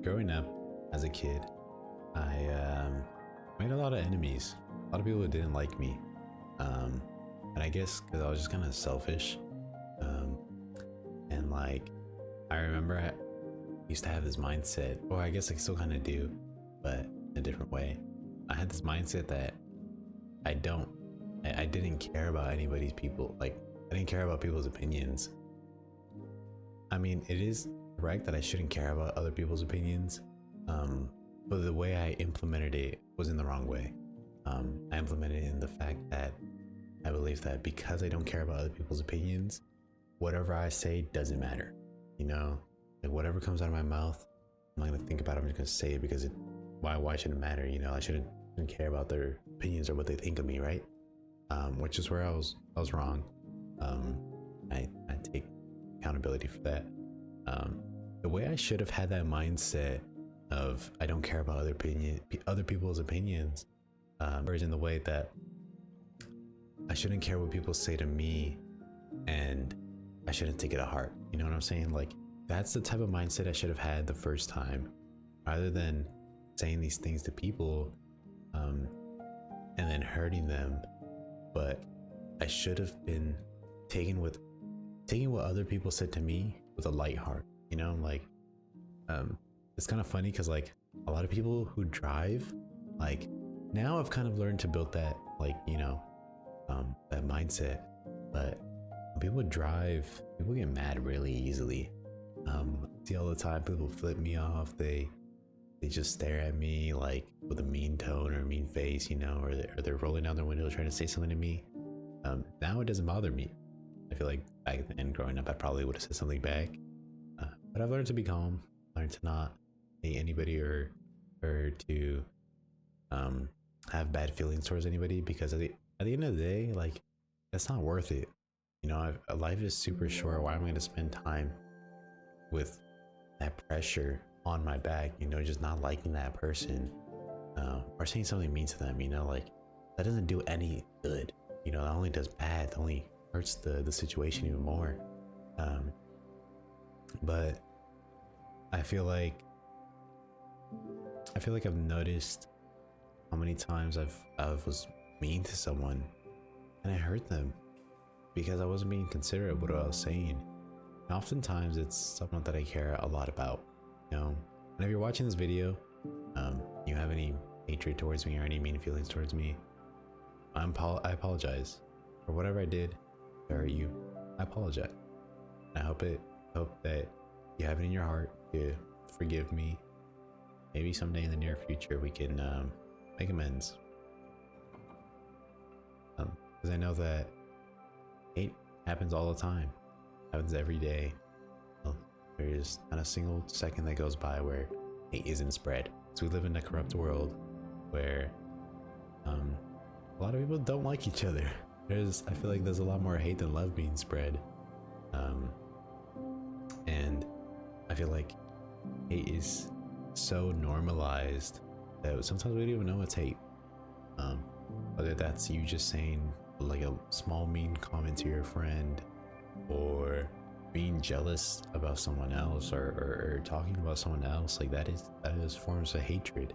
growing up as a kid, I made a lot of enemies. A lot of people who didn't like me. And I guess because I was just kind of selfish. Um, and like, I remember I used to have this mindset, or I guess I still kind of do, but in a different way. I had this mindset that I didn't care about anybody's people. Like, I didn't care about people's opinions. I mean, it is correct that I shouldn't care about other people's opinions, but the way I implemented it was in the wrong way. I implemented it in the fact that I believe that because I don't care about other people's opinions, whatever I say doesn't matter. You know, like whatever comes out of my mouth, I'm not gonna think about it. I'm just gonna say it because why should it matter? You know, I shouldn't care about their opinions or what they think of me, right? Which is where I was wrong. I take accountability for that. The way I should have had that mindset of I don't care about other people's opinions, or is in the way that I shouldn't care what people say to me, and I shouldn't take it to heart. You know what I'm saying? Like, that's the type of mindset I should have had the first time, rather than saying these things to people, and then hurting them. But I should have been taking what other people said to me with a light heart. You know, like, it's kind of funny because like a lot of people who drive, like, now I've kind of learned to build that, like, you know, that mindset. But when people drive, people get mad really easily. See all the time people flip me off. They just stare at me like with a mean tone or a mean face, you know, or they're rolling down their window trying to say something to me. Now it doesn't bother me. I feel like back then growing up I probably would have said something back, but I've learned to be calm, learned to not hate anybody or to have bad feelings towards anybody, because at the end of the day, like, that's not worth it. You know, life is super short. Why am I going to spend time with that pressure on my back, you know, just not liking that person, or saying something mean to them, you know, like, that doesn't do any good. You know, that only does bad, that only hurts the situation even more. But I feel like I've noticed how many times I was mean to someone and I hurt them because I wasn't being considerate of what I was saying. And oftentimes it's someone that I care a lot about. You know, and if you're watching this video, you have any hatred towards me or any mean feelings towards me, I apologize for whatever I did to hurt you. I apologize. I hope that you have it in your heart to forgive me. Maybe someday in the near future we can make amends. Because I know that hate happens all the time. Happens every day. There's not a single second that goes by where hate isn't spread. So we live in a corrupt world where a lot of people don't like each other. I feel like there's a lot more hate than love being spread. And I feel like hate is so normalized that sometimes we don't even know it's hate. Whether that's you just saying like a small mean comment to your friend, or being jealous about someone else, or talking about someone else, like that is forms of hatred.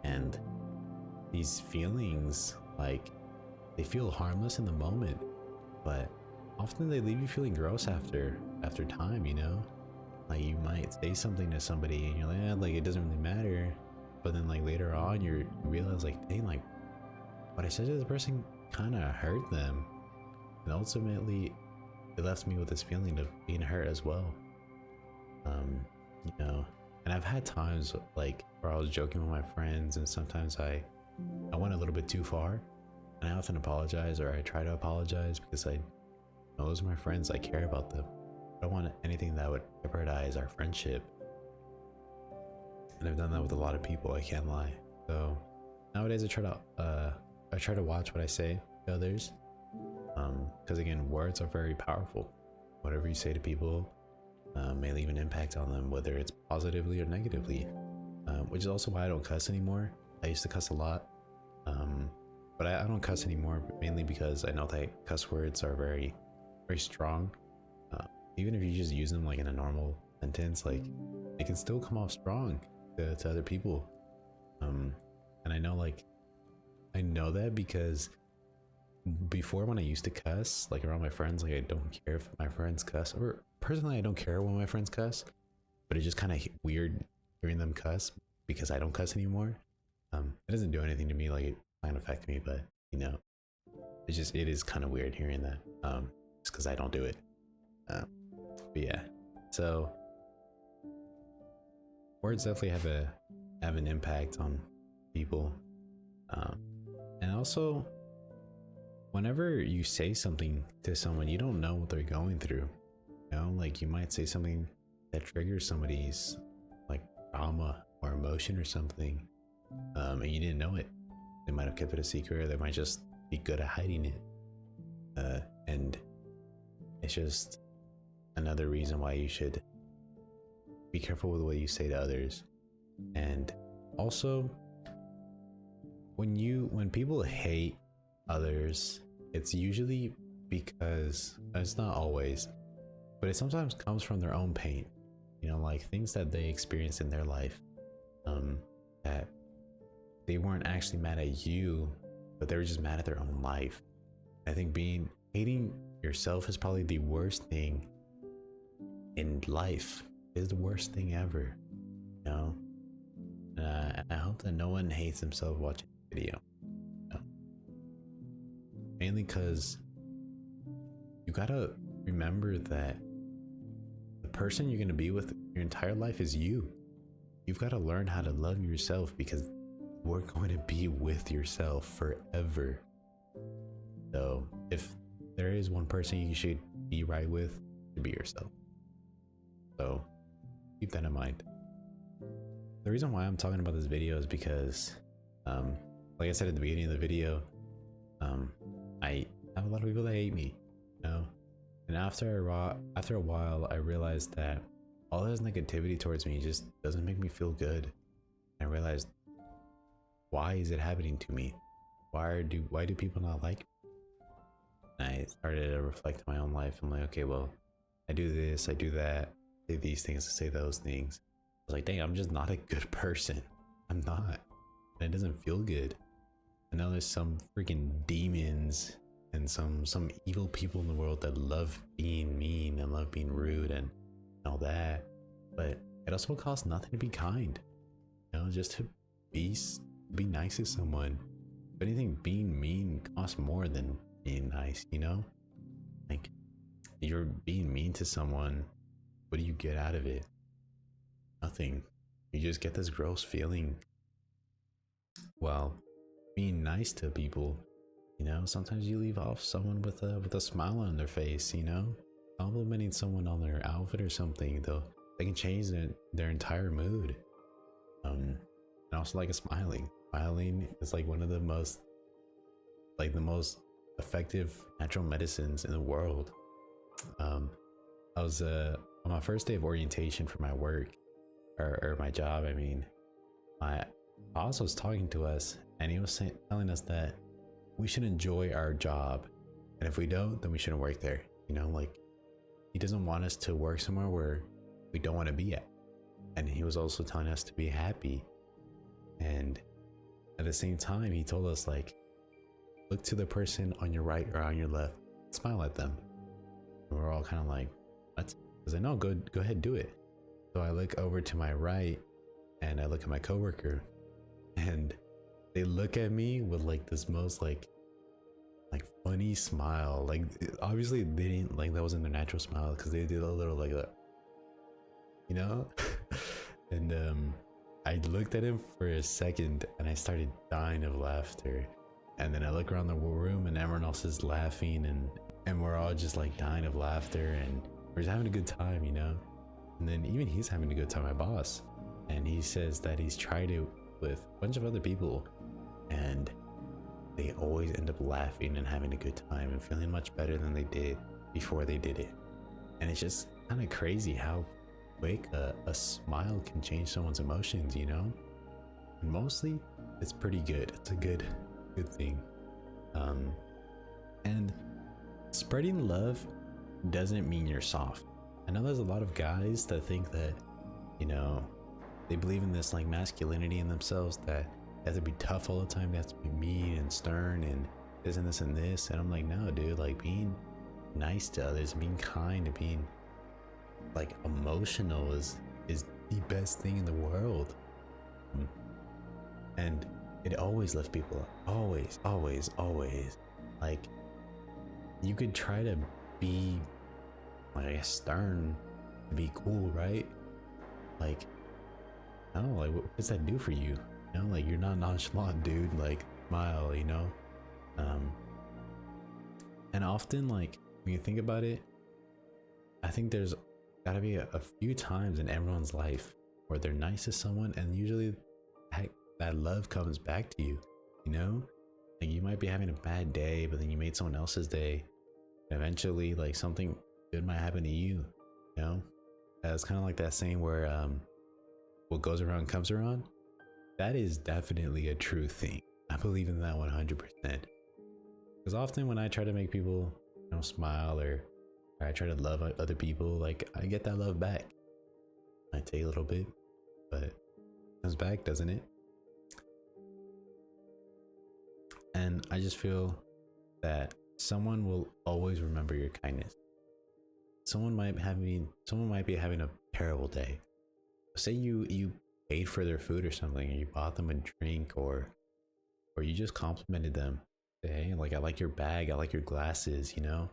And these feelings, like, they feel harmless in the moment, but often they leave you feeling gross after time, you know? Like, you might say something to somebody and you're like, like, it doesn't really matter, but then like later on you realize, like, dang, like, what I said to this person kind of hurt them, and ultimately it left me with this feeling of being hurt as well. You know, and I've had times like where I was joking with my friends, and sometimes I went a little bit too far, and I often apologize, or I try to apologize, because I know those are my friends. I care about them. I don't want anything that would jeopardize our friendship, and I've done that with a lot of people, I can't lie. So nowadays I try to watch what I say to others, because again, words are very powerful. Whatever you say to people may leave an impact on them, whether it's positively or negatively, which is also why I don't cuss anymore. I used to cuss a lot, but I don't cuss anymore, mainly because I know that cuss words are very, very strong. Even if you just use them like in a normal sentence, like it can still come off strong to other people. And I know, like, I know that because before, when I used to cuss, like around my friends, like I don't care if my friends cuss, or personally I don't care when my friends cuss, but it's just kind of weird hearing them cuss because I don't cuss anymore. It doesn't do anything to me, like it might affect me, but you know, it is kind of weird hearing that, just because I don't do it. But yeah, so words definitely have an impact on people, and also whenever you say something to someone, you don't know what they're going through. You know, like you might say something that triggers somebody's like trauma or emotion or something, and you didn't know it. They might have kept it a secret, or they might just be good at hiding it. And it's just another reason why you should be careful with what you say to others. And also, when people hate others, it's usually because, it's not always, but it sometimes comes from their own pain, you know, like things that they experienced in their life, that they weren't actually mad at you, but they were just mad at their own life. I think hating yourself is probably the worst thing in life. It is the worst thing ever, you know. And I hope that no one hates themselves watching the video, you know? Mainly because you gotta remember that the person you're gonna be with your entire life is you. You've got to learn how to love yourself, because we're going to be with yourself forever. So if there is one person you should be right with, to be yourself. So keep that in mind. The reason why I'm talking about this video is because, like I said at the beginning of the video, I have a lot of people that hate me, you know. And after a while, I realized that all this negativity towards me just doesn't make me feel good. I realized, why is it happening to me? Why do people not like me? And I started to reflect on my own life. I'm like, okay, well, I do this, I do that, say these things, say those things. I was like, dang, I'm just not a good person. I'm not. And it doesn't feel good. I know there's some freaking demons and some evil people in the world that love being mean and love being rude and all that, but it also costs nothing to be kind, you know, just to be nice to someone. If anything, being mean costs more than being nice, you know. Like, you're being mean to someone, what do you get out of it? Nothing. You just get this gross feeling. Well, being nice to people, you know, sometimes you leave off someone with a smile on their face, you know. Complimenting someone on their outfit or something, though, they can change their entire mood. And also, like, smiling is like one of the most effective natural medicines in the world. I was on my first day of orientation for my work, or my job, I mean, my boss was talking to us, and he was telling us that we should enjoy our job, and if we don't, then we shouldn't work there, you know. Like, he doesn't want us to work somewhere where we don't want to be at. And he was also telling us to be happy. And at the same time, he told us, like, look to the person on your right or on your left, smile at them. And we're all kind of like, what? Because I know, go ahead, do it. So I look over to my right and I look at my coworker, and they look at me with like this most like funny smile. Like, obviously they didn't, like, that wasn't their natural smile, because they did a little like that, you know. And I looked at him for a second and I started dying of laughter, and then I look around the room and everyone else is laughing, and we're all just like dying of laughter, and we're just having a good time, you know. And then even he's having a good time, my boss, and he says that he's tried it with a bunch of other people, and they always end up laughing and having a good time and feeling much better than they did before they did it. And it's just kind of crazy how quick a smile can change someone's emotions, you know. And mostly it's pretty good. It's a good thing. And spreading love doesn't mean you're soft. I know there's a lot of guys that think that, you know, they believe in this like masculinity in themselves, that they have to be tough all the time, they have to be mean and stern and this and this and this. And I'm like, no, dude, like being nice to others, being kind, and being like emotional is the best thing in the world. And it always lifts people up. Always, always, always. Like, you could try to be like stern to be cool, right? Like, I don't know, like what does that do for you? You know, like you're not nonchalant, dude. Like, smile, you know? And often, like, when you think about it, I think there's gotta be a few times in everyone's life where they're nice to someone, and usually that love comes back to you, you know? Like, you might be having a bad day, but then you made someone else's day. And eventually, like, something good might happen to you, you know? It's kind of like that saying where what goes around comes around. That is definitely a true thing. I believe in that 100%. Because often when I try to make people, you know, smile, or I try to love other people, like, I get that love back. I take a little bit, but it comes back, doesn't it? And I just feel that someone will always remember your kindness. Someone might be having a terrible day. Say you paid for their food or something, or you bought them a drink, or you just complimented them. Say, hey, like, I like your bag, I like your glasses, you know?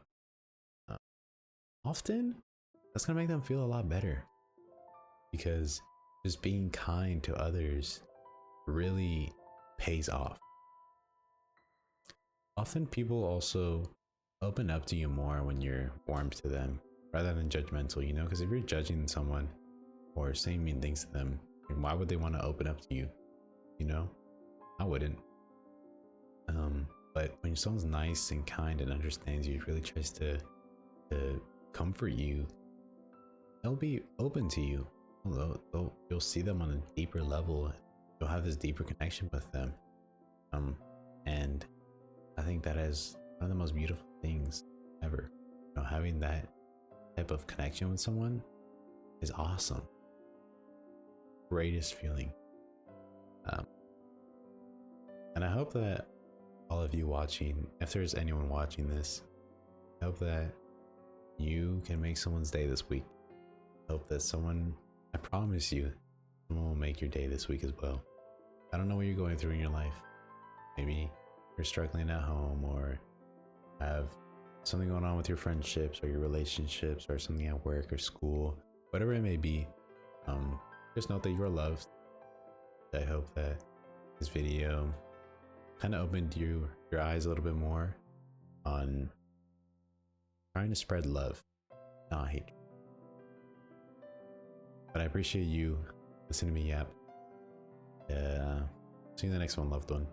Often that's gonna make them feel a lot better, because just being kind to others really pays off. Often people also open up to you more when you're warm to them rather than judgmental, you know? Because if you're judging someone or saying mean things to them, why would they want to open up to you? You know? I wouldn't. But when someone's nice and kind and understands you, really tries to comfort you, they'll be open to you. You'll see them on a deeper level. You'll have this deeper connection with them. And I think that is one of the most beautiful things ever. You know, having that type of connection with someone is awesome. Greatest feeling. And I hope that all of you watching, if there's anyone watching this, I hope that you can make someone's day this week. I hope that I promise you, someone will make your day this week as well. I don't know what you're going through in your life. Maybe you're struggling at home, or have something going on with your friendships or your relationships, or something at work or school, whatever it may be. Just note that you are loved. I hope that this video kind of opened your eyes a little bit more on trying to spread love, not hate. But I appreciate you listening to me yap. See you in the next one, loved one.